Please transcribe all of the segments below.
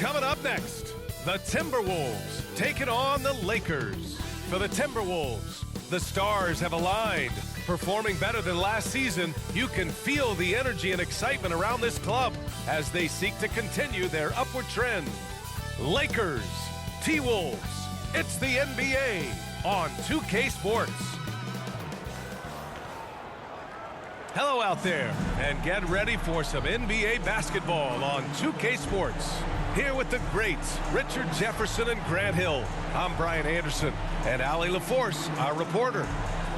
Coming up next, the Timberwolves taking on the Lakers. For the Timberwolves, the stars have aligned. Performing better than last season, you can feel the energy and excitement around this club as they seek to continue their upward trend. Lakers, T-Wolves, it's the NBA on 2K Sports. Hello out there, and get ready for some NBA basketball on 2K Sports. Here with the greats, Richard Jefferson and Grant Hill. I'm Brian Anderson, and Allie LaForce, our reporter.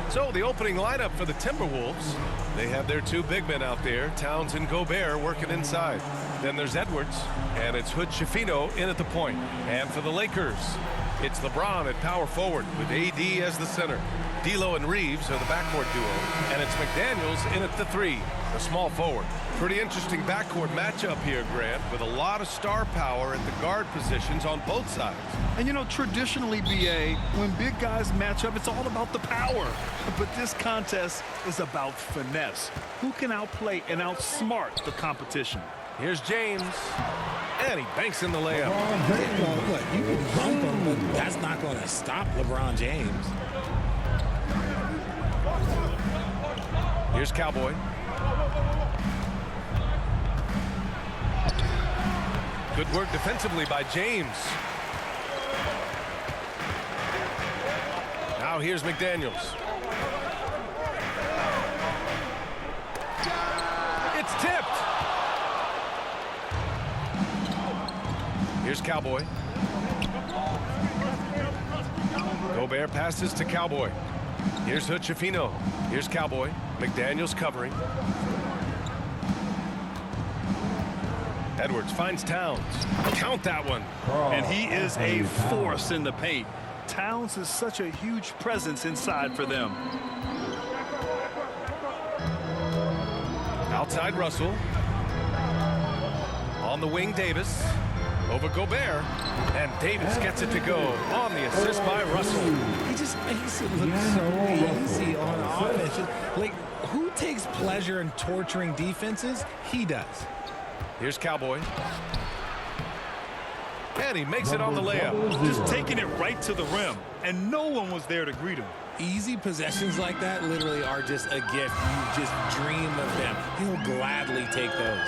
So the opening lineup for the Timberwolves, they have their two big men out there, Towns and Gobert, working inside. Then there's Edwards, and it's Hood-Schifino in at the point. And for the Lakers, it's LeBron at power forward with AD as the center. D'Lo and Reeves are the backcourt duo, and it's McDaniels in at the three, the small forward. Pretty interesting backcourt matchup here, Grant, with a lot of star power at the guard positions on both sides. And you know, traditionally, BA, when big guys match up, it's all about the power. But this contest is about finesse. Who can outplay and outsmart the competition? Here's James, and he banks in the layup. Well, look, you can bump him, but that's not going to stop LeBron James. Here's Cowboy. Good work defensively by James. Now here's McDaniels. It's tipped. Here's Cowboy. Gobert passes to Cowboy. Here's Hood-Schifino. Here's Cowboy. McDaniels covering. Edwards finds Towns. Count that one. And he is a force in the paint. Towns is such a huge presence inside for them. Outside Russell. On the wing, Davis. Over Gobert. And Davis gets it to go on the assist by Russell. He just makes it look so easy on offense. Like, who takes pleasure in torturing defenses? He does. Here's Cowboy. And he makes it on the layup. Just taking it right to the rim, and no one was there to greet him. Easy possessions like that literally are just a gift. You just dream of them. He'll gladly take those.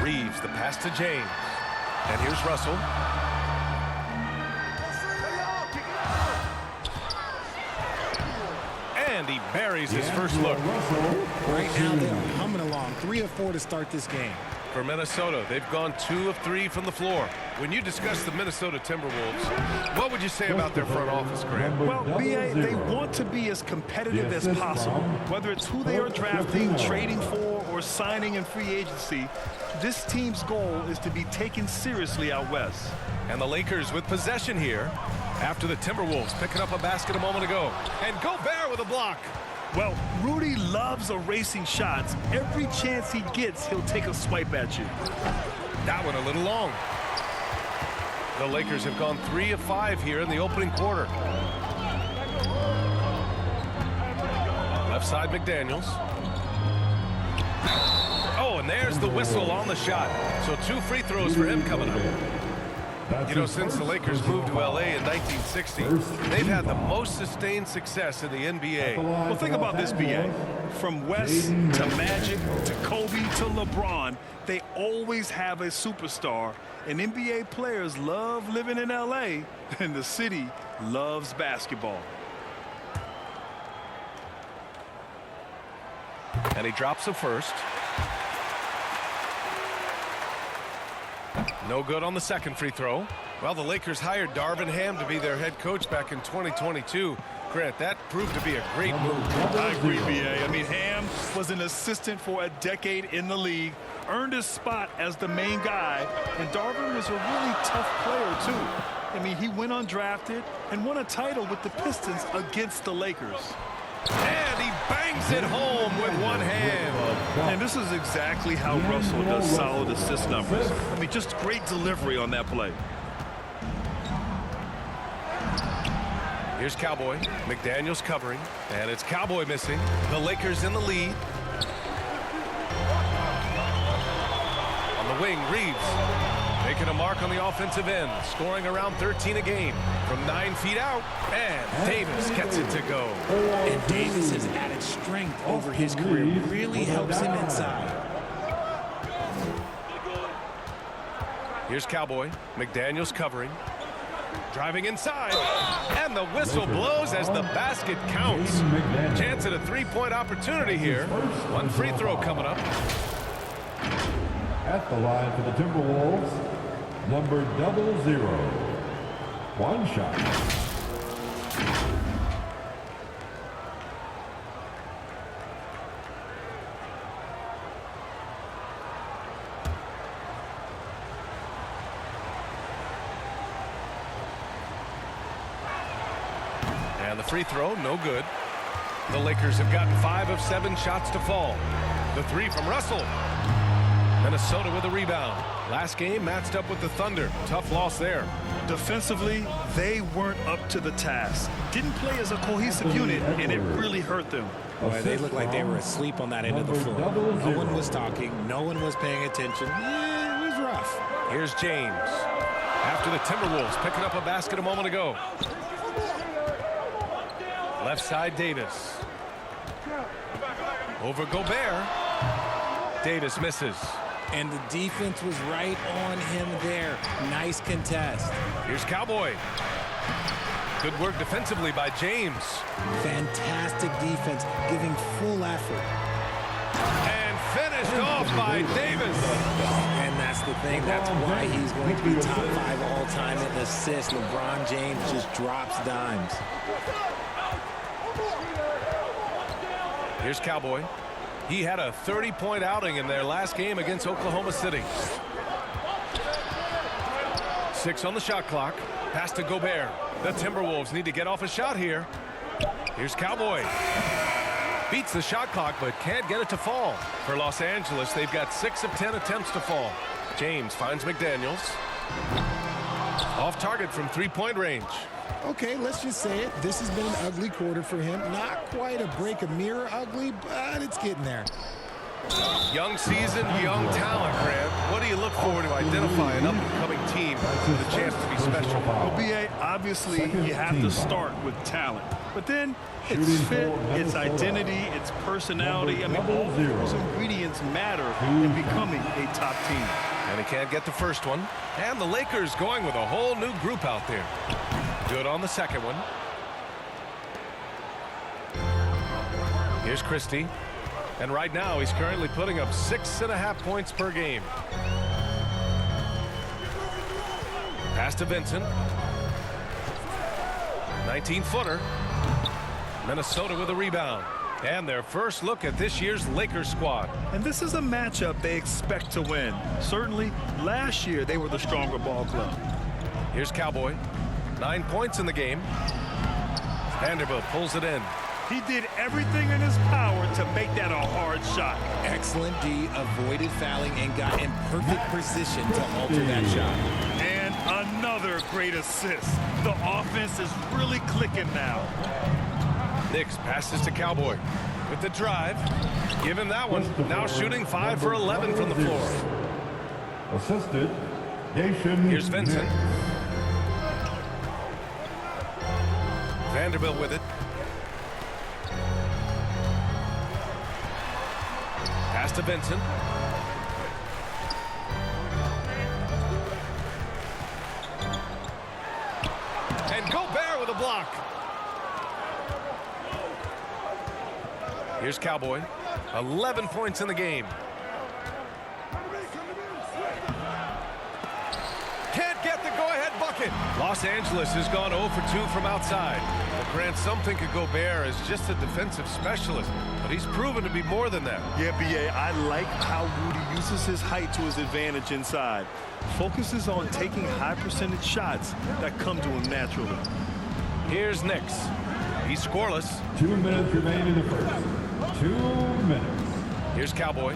Reeves, the pass to James. And here's Russell. And he buries his first look. Right now they're humming along. 3 of 4 to start this game. For Minnesota, they've gone 2 of 3 from the floor. When you discuss the Minnesota Timberwolves, what would you say about their front office, Grant? Well, BA, they want to be as competitive as possible. Whether it's who they are drafting, trading for, or signing in free agency, this team's goal is to be taken seriously out west. And the Lakers with possession here after the Timberwolves picking up a basket a moment ago. And Gobert with a block. Well, Rudy loves erasing shots. Every chance he gets, he'll take a swipe at you. That one a little long. The Lakers have gone 3 of 5 here in the opening quarter. Left side, McDaniels. Oh, and there's the whistle on the shot. So 2 free throws for him coming up. You know, since the Lakers moved to L.A. in 1960, they've had the most sustained success in the NBA. Well, think about this, B.A. From West to Magic to Kobe to LeBron, they always have a superstar. And NBA players love living in L.A., and the city loves basketball. And he drops the first. No good on the second free throw. Well, the Lakers hired Darvin Ham to be their head coach back in 2022. Grant, that proved to be a great move. I agree, B.A. I mean, Ham was an assistant for a decade in the league, earned his spot as the main guy, and Darvin was a really tough player, too. I mean, he went undrafted and won a title with the Pistons against the Lakers. And he bangs it home with one hand. And this is exactly how Russell does solid assist numbers. I mean, just great delivery on that play. Here's Cowboy. McDaniels covering. And it's Cowboy missing. The Lakers in the lead. On the the wing, Reeves. Making a mark on the offensive end, scoring around 13 a game from 9 feet out, and Davis gets it to go. And Davis has added strength over his career. Really helps him inside. Here's Cowboy. McDaniels covering. Driving inside. And the whistle blows as the basket counts. Chance at a three-point opportunity here. One free throw coming up. At the line for the Timberwolves, number 00. One shot. And the free throw, no good. The Lakers have gotten 5 of 7 shots to fall. The three from Russell. Minnesota with a rebound. Last game matched up with the Thunder. Tough loss there. Defensively, they weren't up to the task. Didn't play as a cohesive unit, and it really hurt them. Boy, they looked like they were asleep on that end of the floor. No one was talking. No one was paying attention. Yeah, it was rough. Here's James. After the Timberwolves picking up a basket a moment ago. Left side, Davis. Over Gobert. Davis misses. And the defense was right on him there. Nice contest. Here's Cowboy. Good work defensively by James. Fantastic defense, giving full effort. And finished off by Davis. And that's the thing. That's why he's going to be top 5 all-time in assists. LeBron James just drops dimes. Here's Cowboy. He had a 30-point outing in their last game against Oklahoma City. 6 on the shot clock. Pass to Gobert. The Timberwolves need to get off a shot here. Here's Cowboy. Beats the shot clock, but can't get it to fall. For Los Angeles, they've got 6 of 10 attempts to fall. James finds McDaniels. Off target from three-point range. Okay, let's just say it. This has been an ugly quarter for him. Not quite a break a mirror ugly, but it's getting there. Young season, young talent, Grant. What do you look for to identify an up-and-coming team with a chance to be special? Well, B.A., obviously you have to start with talent. But then it's fit, it's identity, it's personality. I mean, all those ingredients matter in becoming a top team. And he can't get the first one. And the Lakers going with a whole new group out there. Good on the second one. Here's Christie. And right now, he's currently putting up 6.5 points per game. Pass to Vincent. 19-footer. Minnesota with a rebound. And their first look at this year's Lakers squad. And this is a matchup they expect to win. Certainly, last year they were the stronger ball club. Here's Cowboy. 9 points in the game. Vanderbilt pulls it in. He did everything in his power to make that a hard shot. Excellent D, avoided fouling and got in perfect position to alter that shot. And another great assist. The offense is really clicking now. Knicks passes to Cowboy with the drive. Give him that one. Now shooting 5 for 11 from the floor. Assisted, Nation. Here's Vincent. Vanderbilt with it. Pass to Vincent. And Gobert with a block. Here's Cowboy. 11 points in the game. Can't get the go-ahead bucket. Los Angeles has gone 0 for 2 from outside. But Grant, some think of Gobert as just a defensive specialist, but he's proven to be more than that. Yeah, B.A., I like how Rudy uses his height to his advantage inside. Focuses on taking high percentage shots that come to him naturally. Here's Knicks. He's scoreless. 2 minutes remaining in the first. 2 minutes. Here's Cowboy.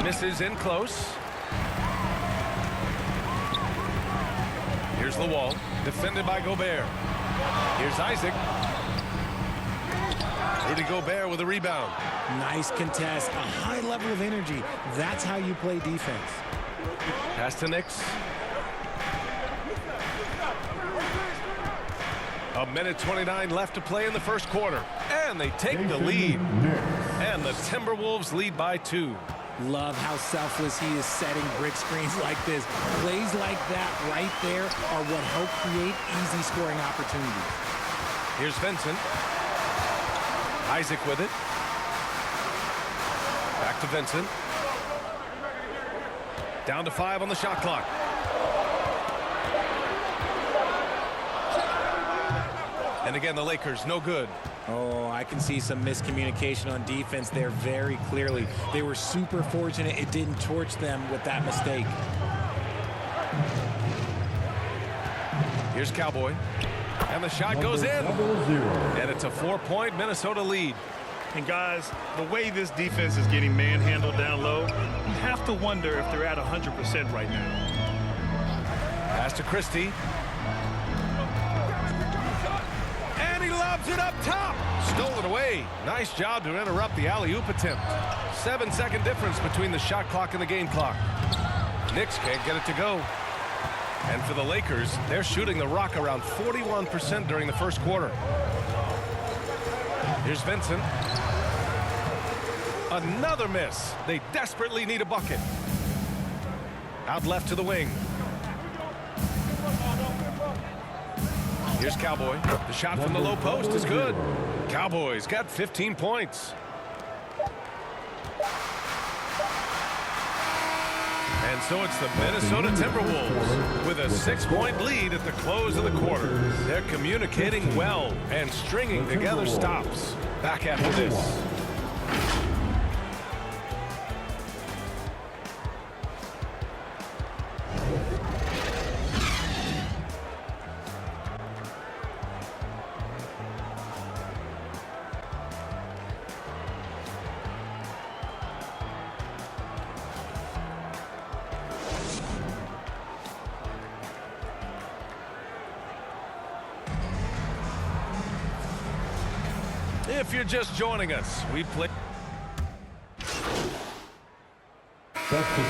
Misses in close. Here's the wall. Defended by Gobert. Here's Isaac. Rudy Gobert with a rebound. Nice contest, a high level of energy. That's how you play defense. Pass to Knicks. A minute 29 left to play in the first quarter. And they take the lead. And the Timberwolves lead by 2. Love how selfless he is setting brick screens like this. Plays like that right there are what help create easy scoring opportunities. Here's Vincent. Isaac with it. Back to Vincent. Down to 5 on the shot clock. And again, the Lakers, no good. Oh, I can see some miscommunication on defense there very clearly. They were super fortunate it didn't torch them with that mistake. Here's Cowboy. And the shot goes in. And it's a 4-point Minnesota lead. And guys, the way this defense is getting manhandled down low, you have to wonder if they're at 100% right now. Pass to Christie. And he lobs it up top. Stolen away. Nice job to interrupt the alley-oop attempt. 7-second difference between the shot clock and the game clock. Knicks can't get it to go. And for the Lakers, they're shooting the rock around 41% during the first quarter. Here's Vincent. Another miss. They desperately need a bucket. Out left to the wing. Here's Cowboy. The shot from the low post is good. Cowboys got 15 points. And so it's the Minnesota Timberwolves with a 6-point lead at the close of the quarter. They're communicating well and stringing together stops. Back after this. If you're just joining us, we play.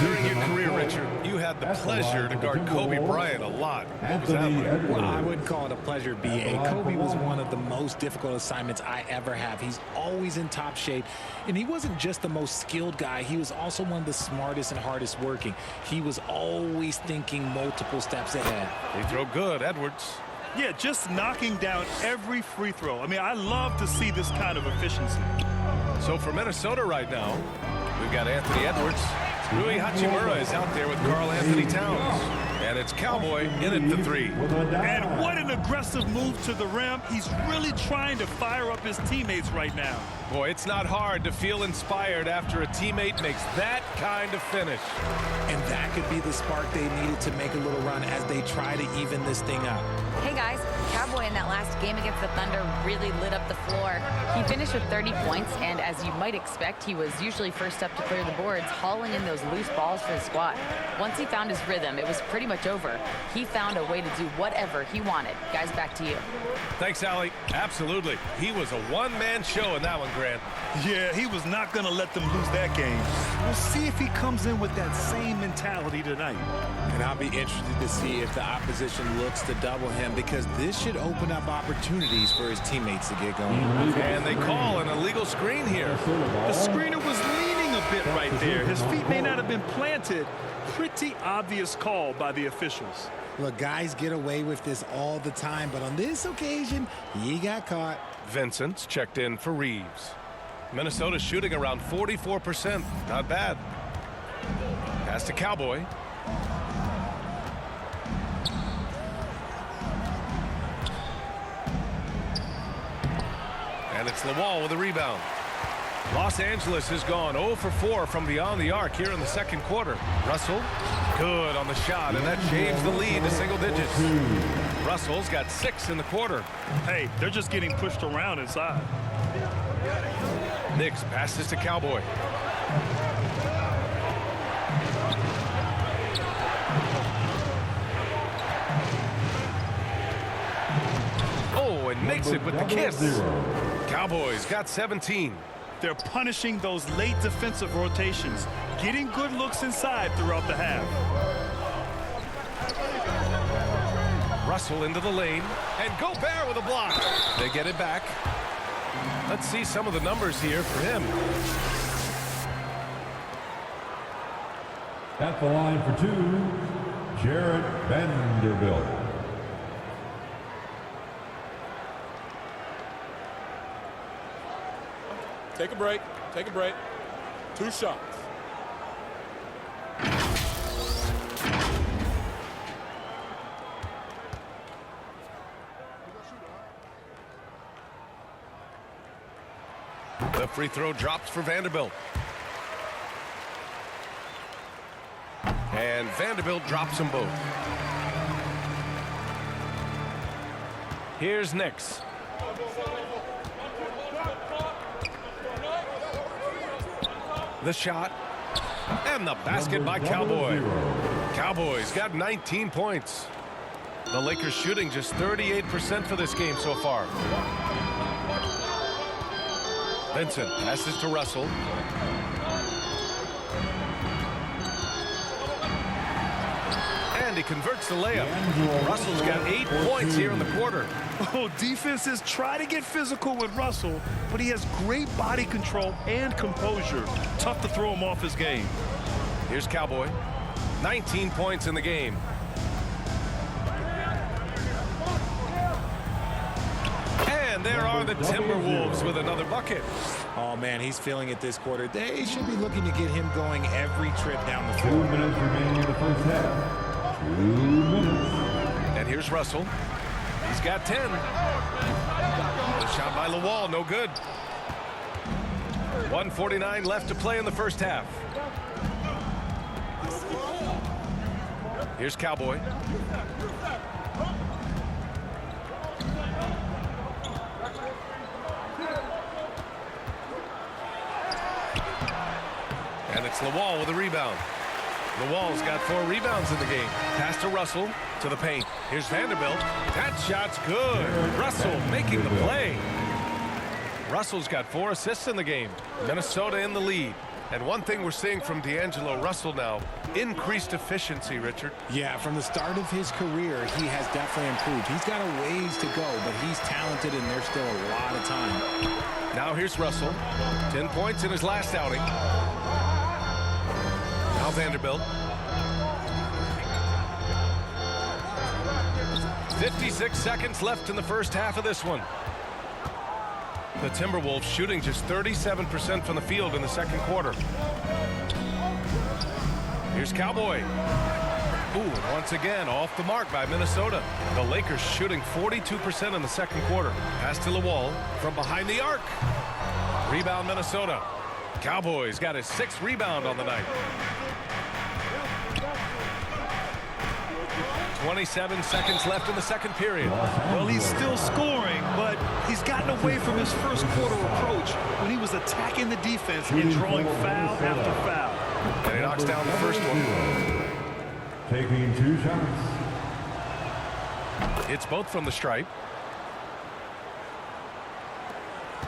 During your career, Richard, you had the pleasure to guard Kobe Bryant a lot. What was that like? Well, I wouldn't call it a pleasure, B.A. Kobe was one of the most difficult assignments I ever have. He's always in top shape, and he wasn't just the most skilled guy. He was also one of the smartest and hardest working. He was always thinking multiple steps ahead. They throw good, Edwards. Yeah, just knocking down every free throw. I mean, I love to see this kind of efficiency. So for Minnesota right now, we've got Anthony Edwards. Rui Hachimura is out there with Karl Anthony Towns. And it's Cowboy in at the 3. And what an aggressive move to the rim. He's really trying to fire up his teammates right now. Boy, it's not hard to feel inspired after a teammate makes that kind of finish. And that could be the spark they needed to make a little run as they try to even this thing up. Hey guys, Cowboy in that last game against the Thunder really lit up the floor. He finished with 30 points, and as you might expect, he was usually first up to clear the boards, hauling in those loose balls for the squad. Once he found his rhythm, it was pretty much over. He found a way to do whatever he wanted. Guys, back to you. Thanks, Allie. Absolutely. He was a one-man show in that one, Grant. Yeah, he was not going to let them lose that game. We'll see if he comes in with that same mentality tonight. And I'll be interested to see if the opposition looks to double him, because this should open up opportunities for his teammates to get going. And they call an illegal screen here. The screener was leaning a bit right there. His feet may not have been planted. Pretty obvious call by the officials. Look, guys get away with this all the time, but on this occasion, he got caught. Vincent's checked in for Reeves. Minnesota's shooting around 44%. Not bad. Pass to Cowboy. And it's Lawal with a rebound. Los Angeles has gone 0 for 4 from beyond the arc here in the second quarter. Russell, good on the shot, and that shaves the lead to single digits. Russell's got 6 in the quarter. Hey, they're just getting pushed around inside. Knicks passes to Cowboy. Oh, and makes it with the kiss. Cowboys got 17. They're punishing those late defensive rotations, getting good looks inside throughout the half. Russell into the lane, and Gobert with a block. They get it back. Let's see some of the numbers here for him. At the line for two, Jarrett Vanderbilt. Take a break. Take a break. 2 shots. The free throw drops for Vanderbilt. And Vanderbilt drops them both. Here's Nix. The shot. And the basket by Cowboy. Cowboys got 19 points. The Lakers shooting just 38% for this game so far. Vincent passes to Russell. And he converts the layup. Russell's got 8 points here in the quarter. Oh, defenses try to get physical with Russell, but he has great body control and composure. Tough to throw him off his game. Here's Cowboy. 19 points in the game. And there are the Timberwolves with another bucket. Oh, man, he's feeling it this quarter. They should be looking to get him going every trip down the 2 floor. minutes remaining in the first half. 2 minutes. And here's Russell. He's got 10. The shot by Lawal, no good. 1:49 left to play in the first half. Here's Cowboy. And it's Lawal with a rebound. Lawal's got 4 rebounds in the game. Pass to Russell to the paint. Here's Vanderbilt. That shot's good. Russell making the play. Russell's got 4 assists in the game. Minnesota in the lead. And one thing we're seeing from D'Angelo Russell now, increased efficiency, Richard. Yeah, from the start of his career, he has definitely improved. He's got a ways to go, but he's talented, and there's still a lot of time. Now here's Russell. 10 points in his last outing. Now Vanderbilt. 56 seconds left in the first half of this one. The Timberwolves shooting just 37% from the field in the second quarter. Here's Cowboy. Ooh, once again, off the mark by Minnesota. The Lakers shooting 42% in the second quarter. Pass to Lawal from behind the arc. Rebound Minnesota. Cowboys got his 6th rebound on the night. 27 seconds left in the second period. Well, he's still scoring, but he's gotten away from his first quarter approach when he was attacking the defense and drawing foul after foul. And he knocks down the first one. Taking 2 shots. It's both from the stripe.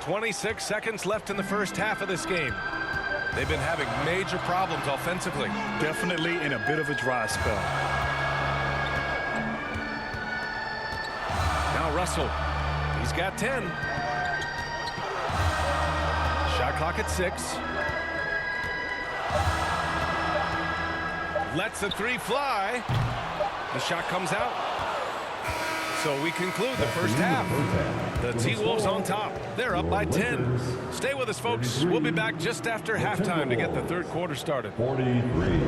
26 seconds left in the first half of this game. They've been having major problems offensively. Definitely in a bit of a dry spell. Now Russell. He's got 10. Shot clock at 6. Lets the 3 fly. The shot comes out. So we conclude the first half. The T-Wolves on top. They're up by 10. Stay with us, folks. We'll be back just after halftime to get the third quarter started. 43.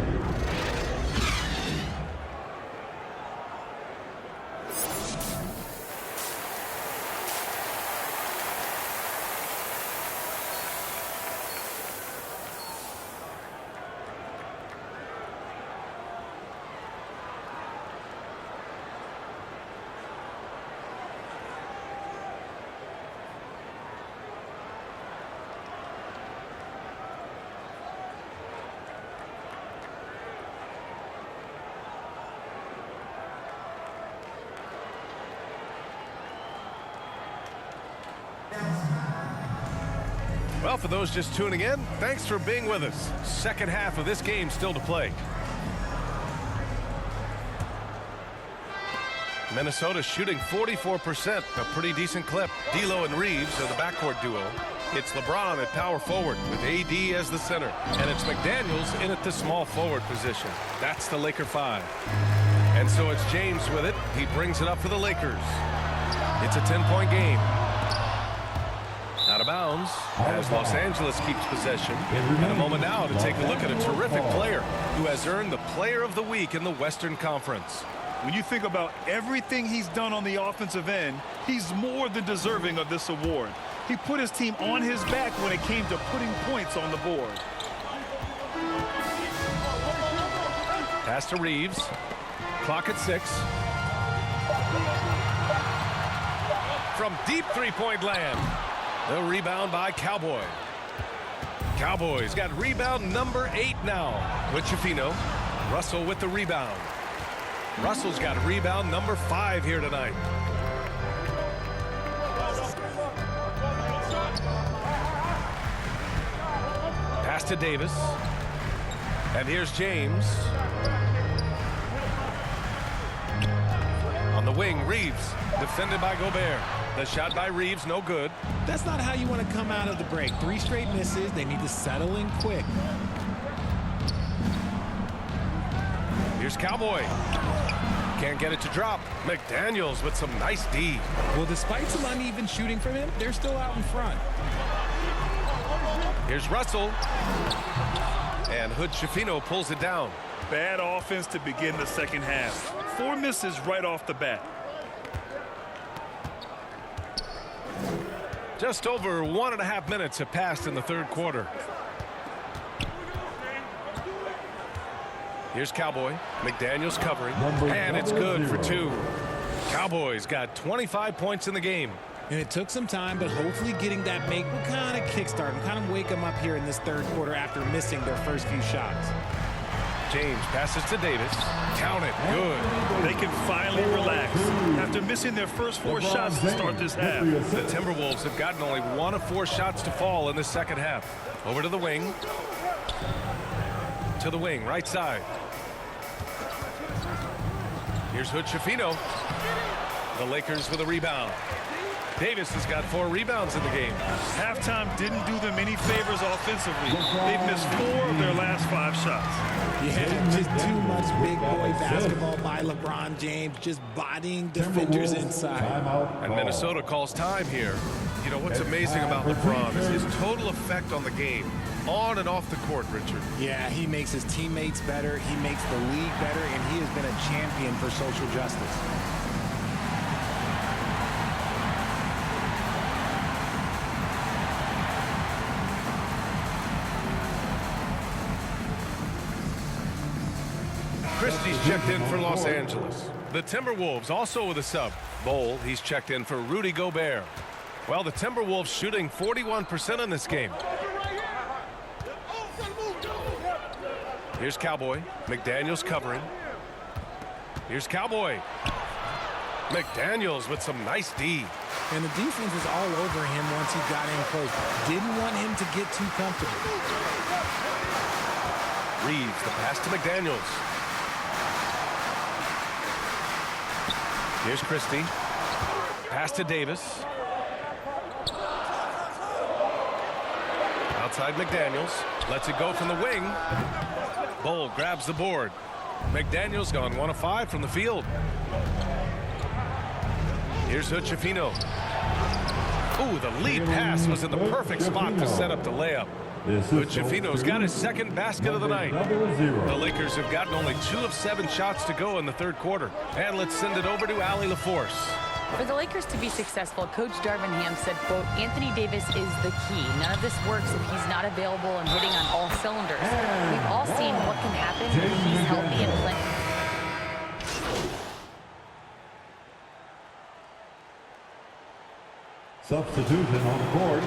Well, for those just tuning in, thanks for being with us. Second half of this game still to play. Minnesota shooting 44%, a pretty decent clip. D'Lo and Reeves are the backcourt duo. It's LeBron at power forward with AD as the center. And it's McDaniels in at the small forward position. That's the Laker 5. And so it's James with it. He brings it up for the Lakers. It's a 10-point game. Out of bounds as Los Angeles keeps possession. And a moment now to take a look at a terrific player who has earned the Player of the Week in the Western Conference. When you think about everything he's done on the offensive end, he's more than deserving of this award. He put his team on his back when it came to putting points on the board. Pass to Reeves. Clock at 6. From deep three-point land. The rebound by Cowboy. Cowboys got rebound number 8 now with Schifino. Russell with the rebound. Russell's got rebound number 5 here tonight. Pass to Davis. And here's James. On the wing, Reeves, defended by Gobert. The shot by Reeves, no good. That's not how you want to come out of the break. 3 straight misses. They need to settle in quick. Here's Cowboy. Can't get it to drop. McDaniels with some nice D. Well, despite some uneven shooting from him, they're still out in front. Here's Russell. And Hood Schifino pulls it down. Bad offense to begin the second half. 4 misses right off the bat. Just over 1.5 minutes have passed in the third quarter. Here's Cowboy. McDaniels covering. And it's good for 2. Cowboys got 25 points in the game. And it took some time, but hopefully getting that make will kind of kickstart them, kind of wake them up here in this third quarter after missing their first few shots. James passes to Davis. Count it. Good. They can finally relax after missing their first 4 shots to start this half. The Timberwolves have gotten only 1 of 4 shots to fall in the second half. Over to the wing. To the wing, right side. Here's Hood Schifino. The Lakers with a rebound. Davis has got 4 rebounds in the game. Halftime didn't do them any favors offensively. They've missed 4 of their last 5 shots. Yeah, just too much big boy basketball by LeBron James, just bodying defenders inside. And Minnesota calls time here. You know, what's amazing about LeBron is his total effect on the game, on and off the court, Richard. Yeah, he makes his teammates better, he makes the league better, and he has been a champion for social justice. Christie's checked in for Los Angeles. The Timberwolves also with a sub. Bol, he's checked in for Rudy Gobert. Well, the Timberwolves shooting 41% in this game. Here's Cowboy. McDaniels covering. Here's Cowboy. McDaniels with some nice D. And the defense was all over him once he got in close. Didn't want him to get too comfortable. Reeves, the pass to McDaniels. Here's Christie. Pass to Davis. Outside McDaniels. Lets it go from the wing. Bol grabs the board. McDaniels gone 1 of 5 from the field. Here's Hood Schifino. Ooh, the lead pass was in the perfect spot to set up the layup. Hood Schifino's got his second basket of the night. The Lakers have gotten only 2 of 7 shots to go in the third quarter. And let's send it over to Allie LaForce. For the Lakers to be successful, Coach Darvin Ham said, quote, Anthony Davis is the key. None of this works if he's not available and hitting on all cylinders. We've all seen what can happen if he's healthy and playing. Substitution on the court.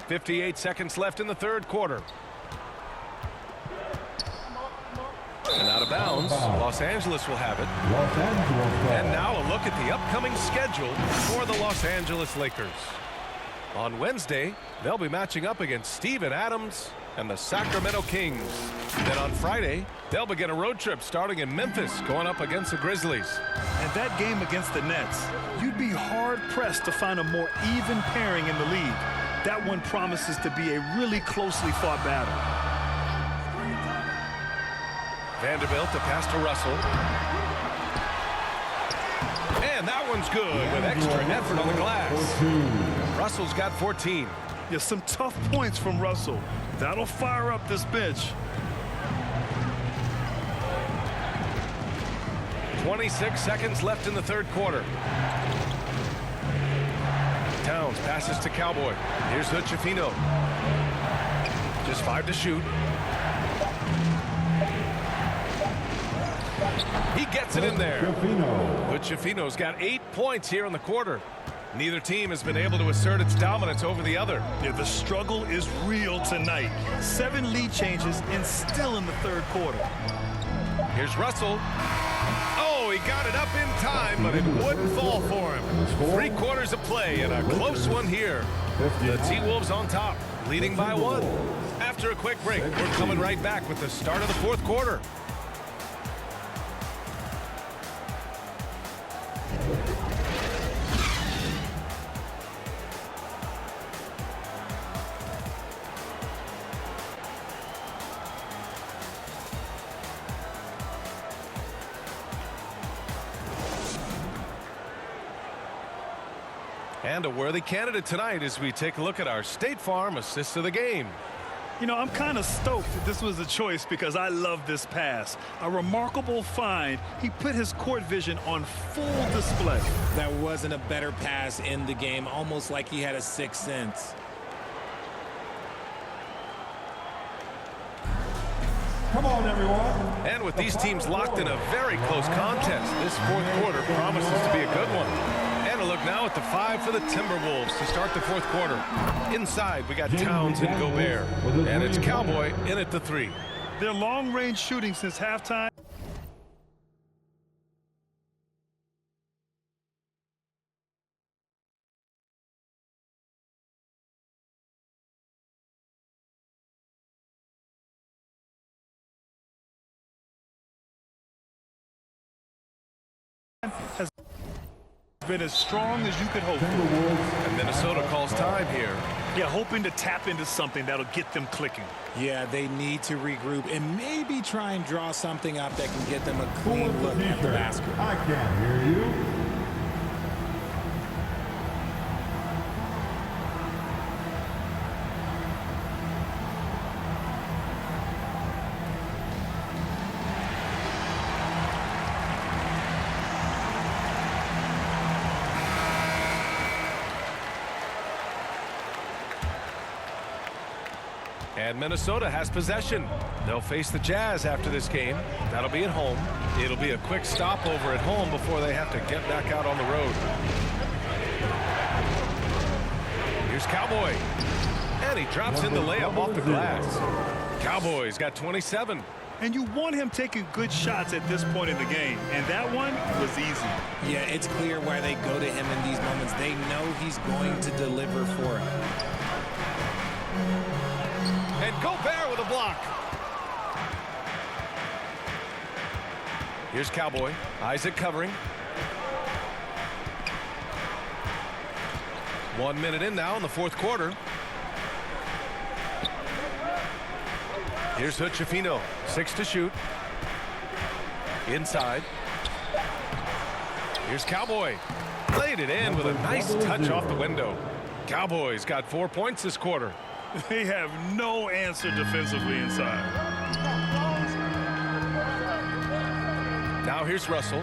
.58 seconds left in the third quarter. And out of bounds. Los Angeles will have it. Los Angeles And ball. now a look at the upcoming schedule for the Los Angeles Lakers. On Wednesday, they'll be matching up against Steven Adams and the Sacramento Kings. Then on Friday, they'll begin a road trip starting in Memphis, going up against the Grizzlies. And that game against the Nets, you'd be hard-pressed to find a more even pairing in the league. That one promises to be a really closely fought battle. Vanderbilt to pass to Russell. And that one's good with extra effort on the glass. Russell's got 14. Yeah, some tough points from Russell. That'll fire up this bench. 26 seconds left in the third quarter. Towns passes to Cowboy. Here's Hood-Schifino. Just 5 to shoot. He gets it in there. Hood-Schifino's got 8 points here in the quarter. Neither team has been able to assert its dominance over the other. Yeah, the struggle is real tonight. 7 lead changes and still in the third quarter. Here's Russell. Oh, he got it up in time, but it wouldn't fall for him. 3 quarters of play and a close one here. The T-Wolves on top, leading by 1. After a quick break, we're coming right back with the start of the fourth quarter. And a worthy candidate tonight as we take a look at our State Farm assist of the game. You know, I'm kind of stoked that this was a choice because I love this pass. A remarkable find. He put his court vision on full display. That wasn't a better pass in the game, almost like he had a sixth sense. Come on, everyone. And with these teams locked in a very close contest, this fourth quarter promises to be a good one. And a look now at the 5 for the Timberwolves to start the fourth quarter. Inside, we got Towns and Gobert. And it's Cowboy in at the 3. Their long-range shooting since halftime. Has been as strong as you could hope for. And Minnesota calls time here. Yeah, hoping to tap into something that'll get them clicking. Yeah, they need to regroup and maybe try and draw something up that can get them a clean look at the basket. I can't hear you. And Minnesota has possession. They'll face the Jazz after this game. That'll be at home. It'll be a quick stopover at home before they have to get back out on the road. Here's Cowboy. And he drops in the layup off the glass. Cowboys got 27. And you want him taking good shots at this point in the game. And that one was easy. Yeah, it's clear why they go to him in these moments. They know he's going to deliver for him. And Gobert with a block. Here's Cowboy. Isaac covering. 1 minute in now in the fourth quarter. Here's Hood-Schifino. 6 to shoot. Inside. Here's Cowboy. Laid it in with a nice touch off the window. Cowboys got 4 points this quarter. They have no answer defensively inside. Now here's Russell.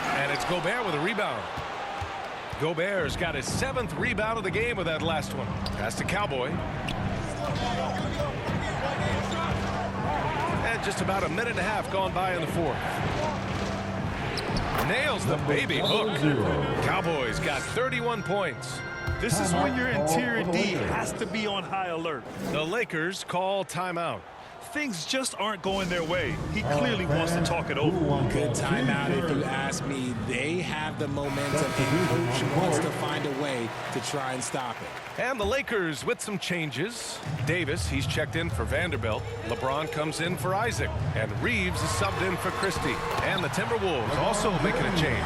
And it's Gobert with a rebound. Gobert's got his 7th rebound of the game with that last one. Pass to Cowboy. And just about a minute and a half gone by in the fourth. Nails the baby hook. Cowboys got 31 points. This is when your interior D has to be on high alert. The Lakers call timeout. Things just aren't going their way. He clearly wants to talk it over. Good timeout if you ask me. They have the momentum, and coach wants to find a way to try and stop it. And the Lakers with some changes. Davis, he's checked in for Vanderbilt. LeBron comes in for Isaac. And Reeves is subbed in for Christie. And the Timberwolves also making a change.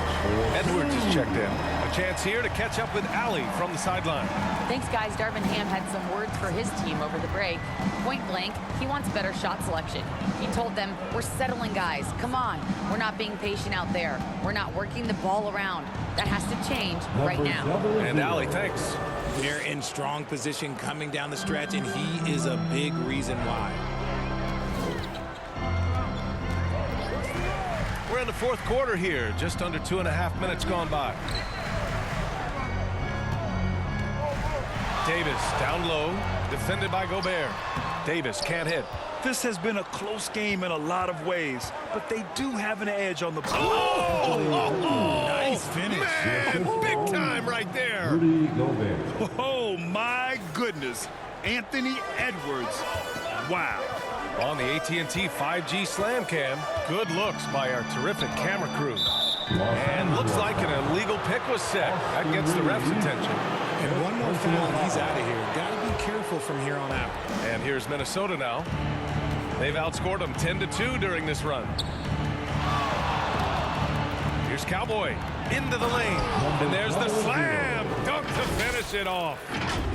Edwards is checked in. A chance here to catch up with Allie from the sideline. Thanks, guys. Darvin Ham had some words for his team over the break. Point blank, he wants better shot selection. He told them, we're settling, guys. Come on. We're not being patient out there. We're not working the ball around. That has to change right now. And Allie, thanks. They're in strong position coming down the stretch, and he is a big reason why. We're in the fourth quarter here. Just under 2.5 minutes gone by. Davis down low, defended by Gobert. Davis can't hit. This has been a close game in a lot of ways, but they do have an edge on the ball. Nice finish. Man, big time right there. Rudy Gobert. Oh, my goodness. Anthony Edwards. Wow. On the AT&T 5G Slam Cam, good looks by our terrific camera crew. And looks like an illegal pick was set. That gets the ref's attention. And one more foul, and he's out of here. Got to be careful from here on out. And here's Minnesota now. They've outscored them 10-2 during this run. Here's Cowboy into the lane. And there's the slam. Dunk to finish it off.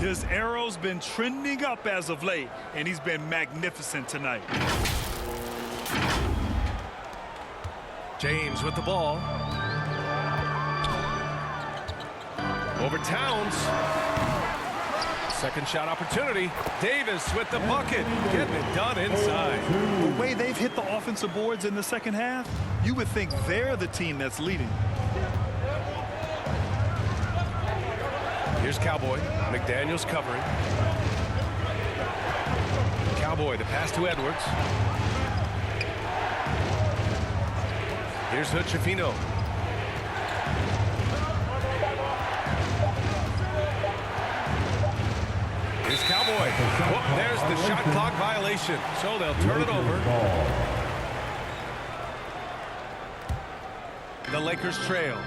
His arrow's been trending up as of late, and he's been magnificent tonight. James with the ball. Over Towns. Second shot opportunity. Davis with the bucket. Getting it done inside. The way they've hit the offensive boards in the second half, you would think they're the team that's leading. Here's Cowboy. McDaniels covering. Cowboy, the pass to Edwards. Here's Hood-Schifino. Here's Cowboy. Oh, there's the shot clock violation. So they'll turn it over. The Lakers trail.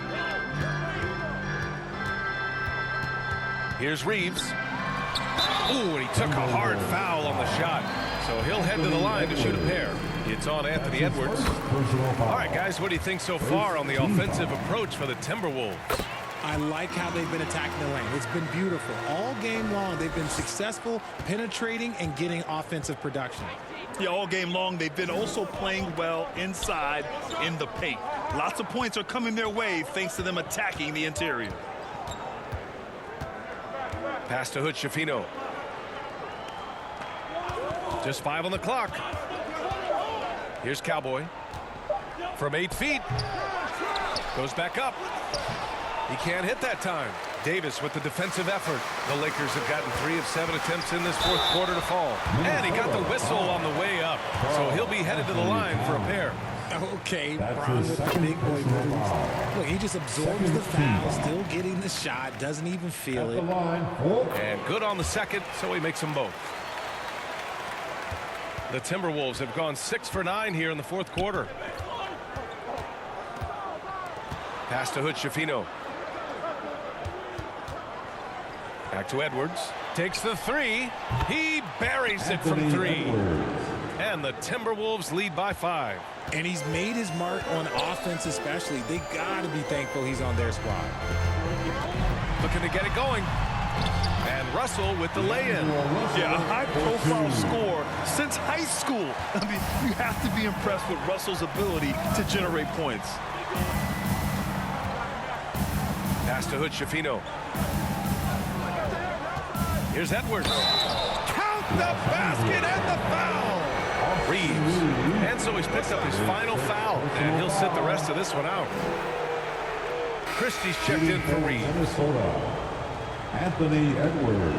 Here's Reeves. Ooh, and he took a hard foul on the shot. So he'll head to the line to shoot a pair. It's on Anthony Edwards. All right, guys, what do you think so far on the offensive approach for the Timberwolves? I like how they've been attacking the lane. It's been beautiful. All game long, they've been successful penetrating and getting offensive production. Yeah, all game long, they've been also playing well inside in the paint. Lots of points are coming their way thanks to them attacking the interior. Pass to Hood-Schifino. Just 5 on the clock. Here's Cowboy. From 8 feet. Goes back up. He can't hit that time. Davis with the defensive effort. The Lakers have gotten 3 of 7 attempts in this fourth quarter to fall. And he got the whistle on the way up. So he'll be headed to the line for a pair. Okay, Bron with the big boy moves. Look, he just absorbs the foul, still getting the shot, doesn't even feel it. And good on the second, so he makes them both. The Timberwolves have gone 6 for 9 here in the fourth quarter. Pass to Hood-Schifino. Back to Edwards. Takes the 3. He buries it from 3. And the Timberwolves lead by 5. And he's made his mark on offense especially. They got to be thankful he's on their squad. Looking to get it going. And Russell with the lay-in. Yeah, a high-profile score since high school. I mean, you have to be impressed with Russell's ability to generate points. Pass to Hood-Schifino. Here's Edwards. Count the basket and the foul. Reeves. And so he's picked up his final foul. And he'll sit the rest of this one out. Christie's checked in for Reeves. Minnesota, Anthony Edwards.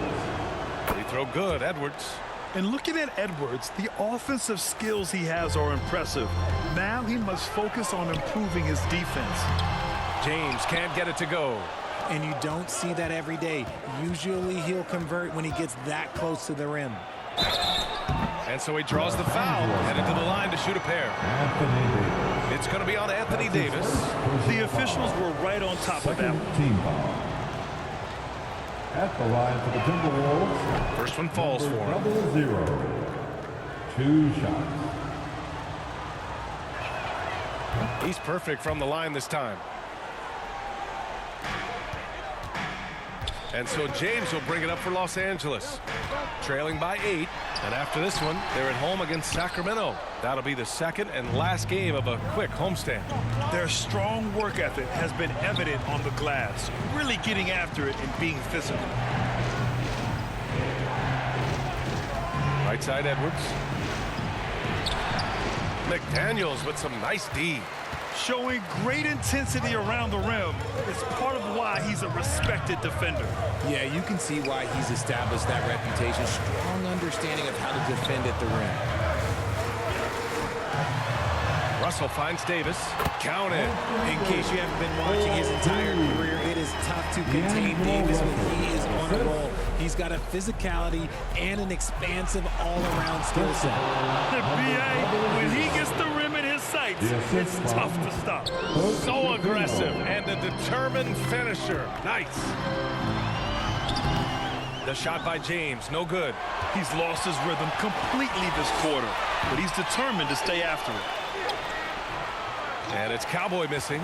Free throw good, Edwards. And looking at Edwards, the offensive skills he has are impressive. Now he must focus on improving his defense. James can't get it to go. and you don't see that every day. Usually he'll convert when he gets that close to the rim. And so he draws the foul, headed to the line to shoot a pair. It's going to be on Anthony Davis. The officials were right on top of that one. Team foul. At the line for the Timberwolves. First one falls for him. 0-0. 2 shots. He's perfect from the line this time. And so James will bring it up for Los Angeles. Trailing by 8. And after this one, they're at home against Sacramento. That'll be the second and last game of a quick homestand. Their strong work ethic has been evident on the glass, really getting after it and being physical. Right side Edwards. McDaniels with some nice D. Showing great intensity around the rim is part of why he's a respected defender. Yeah, you can see why he's established that reputation. Strong understanding of how to defend at the rim. Russell finds Davis. Count it. In case you haven't been watching his entire career, it is tough to contain Davis when he is on a roll. He's got a physicality and an expansive all-around skill set. The BA, when he gets the rim in his sights, it's tough to stop. So aggressive and a determined finisher. Nice. The shot by James, no good. He's lost his rhythm completely this quarter, but he's determined to stay after it. And it's Cowboy missing.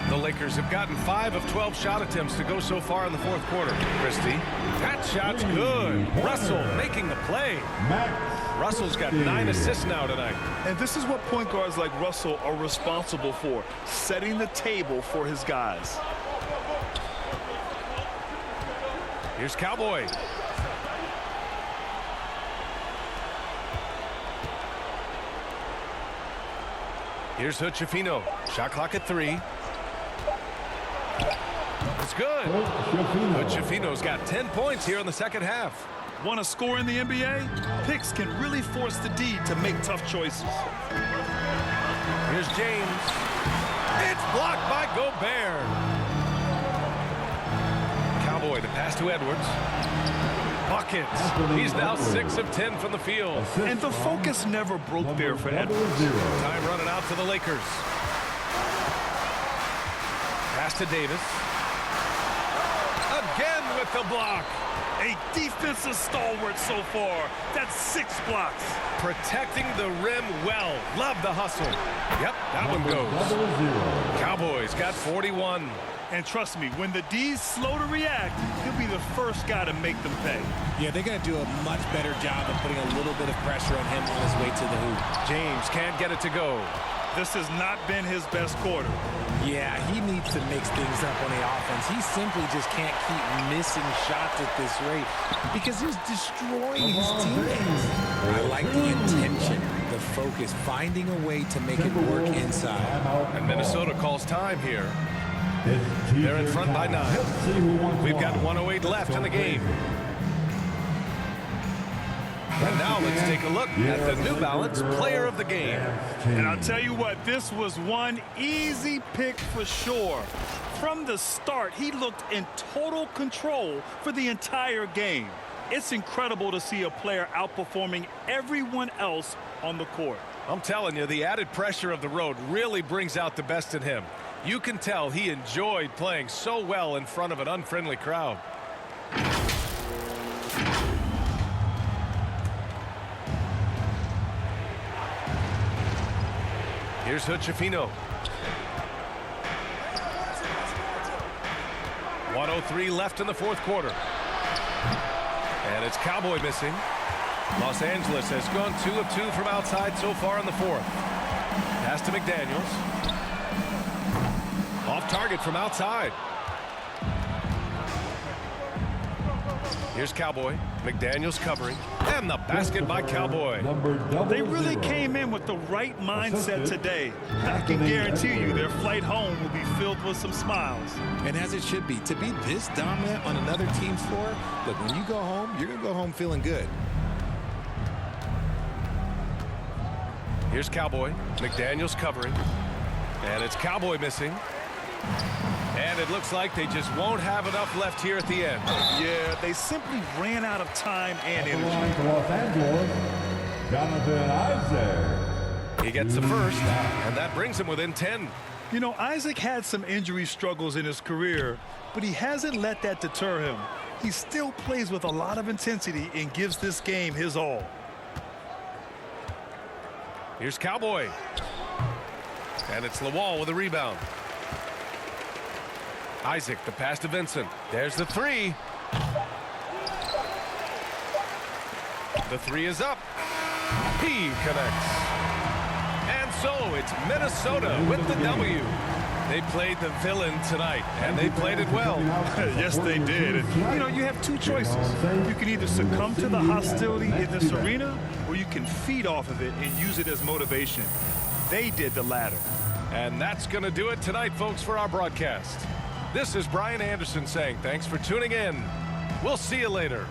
The Lakers have gotten 5 of 12 shot attempts to go so far in the fourth quarter. Christie, that shot's good. Russell making the play. Russell's got 9 assists now tonight. And this is what point guards like Russell are responsible for, setting the table for his guys. Here's Cowboy. Here's Hood-Schifino. Shot clock at 3. It's good. Hood-Schifino's got 10 points here in the second half. Want to score in the NBA? Picks can really force the D to make tough choices. Here's James. It's blocked by Gobert. Cowboy, the pass to Edwards. Buckets. He's now 6 of 10 from the field. And the focus never broke there for Edwards. Time running out for the Lakers. Pass to Davis. Again with the block. A defensive stalwart so far. That's 6 blocks. Protecting the rim well. Love the hustle. Yep, that one goes. Cowboys got 41. And trust me, when the D's slow to react, he'll be the first guy to make them pay. Yeah, they're going to do a much better job of putting a little bit of pressure on him on his way to the hoop. James can't get it to go. This has not been his best quarter. Yeah, he needs to mix things up on the offense. He simply just can't keep missing shots at this rate because he's destroying his teammates. I like the intention, the focus, finding a way to make it work inside. And Minnesota calls time here. They're in front by 9. We've got 1:08 left in the game. And now let's take a look at the New Balance Player of the Game. And I'll tell you what, this was one easy pick for sure. From the start, he looked in total control for the entire game. It's incredible to see a player outperforming everyone else on the court. I'm telling you, the added pressure of the road really brings out the best in him. You can tell he enjoyed playing so well in front of an unfriendly crowd. Here's Hood-Schifino. 1:03 left in the fourth quarter. And it's Cowboy missing. Los Angeles has gone 2 of 2 from outside so far in the fourth. Pass to McDaniels. Off target from outside. Here's Cowboy. McDaniels covering. And the basket by Cowboy. They really came in with the right mindset today. I can guarantee you their flight home will be filled with some smiles. And as it should be, to be this dominant on another team's floor, look, when you go home, you're going to go home feeling good. Here's Cowboy. McDaniels covering. And it's Cowboy missing. And it looks like they just won't have enough left here at the end. Yeah, they simply ran out of time and The energy. line for Los Angeles, Jonathan Isaac. He gets the first, and that brings him within 10. You know, Isaac had some injury struggles in his career, but he hasn't let that deter him. He still plays with a lot of intensity and gives this game his all. Here's Cowboy. And it's Lawal with a rebound. Isaac, the pass to Vincent. There's the three. The three is up. He connects. And so it's Minnesota with the W. They played the villain tonight, and they played it well. Yes, they did. And, you know, you have two choices. You can either succumb to the hostility in this arena, or you can feed off of it and use it as motivation. They did the latter. And that's going to do it tonight, folks, for our broadcast. This is Brian Anderson saying thanks for tuning in. We'll see you later.